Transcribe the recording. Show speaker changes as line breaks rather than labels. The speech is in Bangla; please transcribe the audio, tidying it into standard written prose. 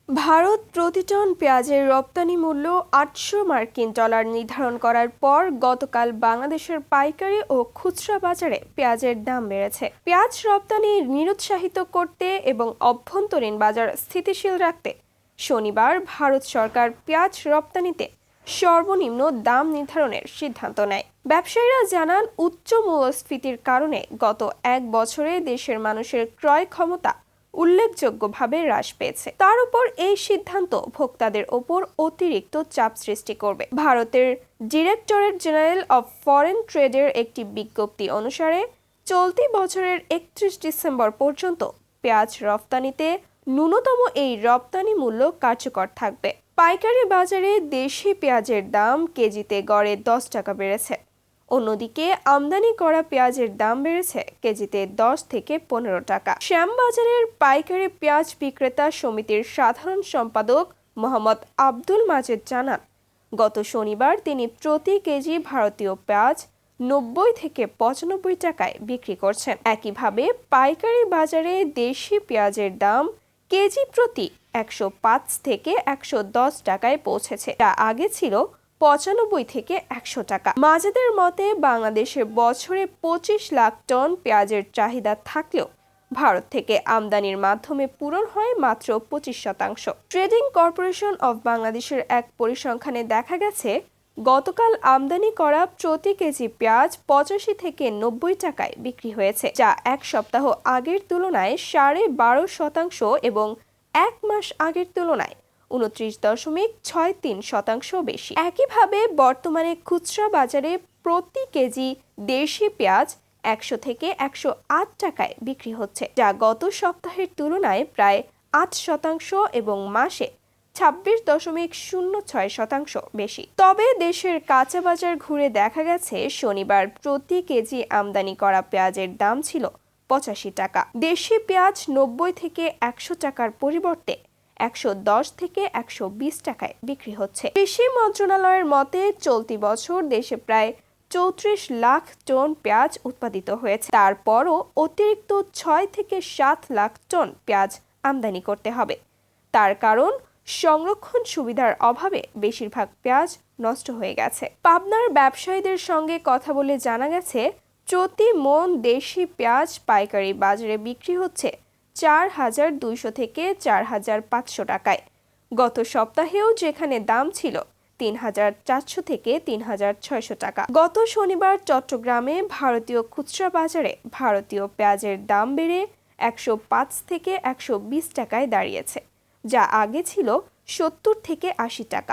ভারত প্রতি টন পেঁয়াজের রপ্তানি মূল্য ৮০০ মার্কিন ডলার নির্ধারণ করার পর গতকাল বাংলাদেশের পাইকারি ও খুচরা বাজারে পেঁয়াজের দাম বেড়েছে। পেঁয়াজ রপ্তানি নিরুৎসাহিত করতে এবং অভ্যন্তরীণ বাজার স্থিতিশীল রাখতে শনিবার ভারত সরকার পেঁয়াজ রপ্তানিতে সর্বনিম্ন দাম নির্ধারণের সিদ্ধান্ত নেয়। ব্যবসায়ীরা জানান, উচ্চ মূল্যস্ফীতির কারণে গত এক বছরে দেশের মানুষের ক্রয় ক্ষমতা উল্লেখযোগ্যভাবে হ্রাস পেয়েছে। তার উপর এই সিদ্ধান্ত ভোক্তাদের ওপর অতিরিক্ত চাপ সৃষ্টি করবে। ভারতের ডিরেক্টরেট জেনারেল অব ফরেন ট্রেডের একটি বিজ্ঞপ্তি অনুসারে চলতি বছরের ৩১ ডিসেম্বর পর্যন্ত পেঁয়াজ রপ্তানিতে ন্যূনতম এই রপ্তানি মূল্য কার্যকর থাকবে। পাইকারি বাজারে দেশি পেঁয়াজের দাম কেজিতে গড়ে ১০ টাকা বেড়েছে। অন্যদিকে আমদানি করা পেঁয়াজের দাম বেড়েছে কেজিতে ১০ থেকে ১৫ টাকা। শ্যামবাজারের পাইকারি পেঁয়াজ বিক্রেতা সমিতির সাধারণ সম্পাদক মোহাম্মদ আব্দুল মাজেদ জানান, গত শনিবার তিনি প্রতি কেজি ভারতীয় পেঁয়াজ ৯০ থেকে ৯৫ টাকায় বিক্রি করছেন। একইভাবে পাইকারি বাজারে দেশি পেঁয়াজের দাম কেজি প্রতি ১০৫ থেকে ১১০ টাকায় পৌঁছেছে, যা আগে ছিল ৯৫ থেকে ১০০ টাকা। মাজেদের মতে, বাংলাদেশে বছরে ২৫ লাখ টন পেঁয়াজের চাহিদা থাকলেও ভারত থেকে আমদানির মাধ্যমে পূরণ হয় মাত্র ২৫%। ট্রেডিং কর্পোরেশন অব বাংলাদেশের এক পরিসংখ্যানে দেখা গেছে, গতকাল আমদানি করা প্রতি কেজি পেঁয়াজ ৮৫ থেকে ৯০ টাকায় বিক্রি হয়েছে, যা এক সপ্তাহ আগের তুলনায় ১২.৫% এবং এক মাস আগের তুলনায় ২৯.৬৩% বেশি। একইভাবে বর্তমানে খুচরা বাজারে প্রতি কেজি দেশি পেঁয়াজ ১০০ থেকে ১০৮ টাকায় বিক্রি হচ্ছে, যা গত সপ্তাহের তুলনায় প্রায় ৮% এবং মাসে ২৬.০৬% বেশি। তবে দেশের কাঁচা বাজার ঘুরে দেখা গেছে, শনিবার প্রতি কেজি আমদানি করা পেঁয়াজের দাম ছিল ৮৫ টাকা। দেশি পেঁয়াজ ৯০ থেকে ১০০ টাকার পরিবর্তে ১১০ থেকে ১২০ টাকায় বিক্রি হচ্ছে। কৃষি মন্ত্রণালয়ের মতে, চলতি বছর দেশে প্রায় ৩৪ লাখ টন পেঁয়াজ উৎপাদিত হয়েছে। তারপরও অতিরিক্ত ৬ থেকে ৭ লাখ টন পেঁয়াজ আমদানি করতে হবে। তার কারণ, সংরক্ষণ সুবিধার অভাবে বেশিরভাগ পেঁয়াজ নষ্ট হয়ে গেছে। পাবনার ব্যবসায়ীদের সঙ্গে কথা বলে জানা গেছে, প্রতি মণ দেশি পেঁয়াজ পাইকারি বাজারে বিক্রি হচ্ছে ৪,২০০ থেকে ৪,৫০০ টাকায়। গত সপ্তাহেও যেখানে দাম ছিল ৩,৪০০ থেকে ৩,৬০০ টাকা। গত শনিবার চট্টগ্রামে ভারতীয় খুচরা বাজারে ভারতীয় পেঁয়াজের দাম বেড়ে ১০৫ থেকে ১২০ টাকায় দাঁড়িয়েছে, যা আগে ছিল ৭০ থেকে ৮০ টাকা।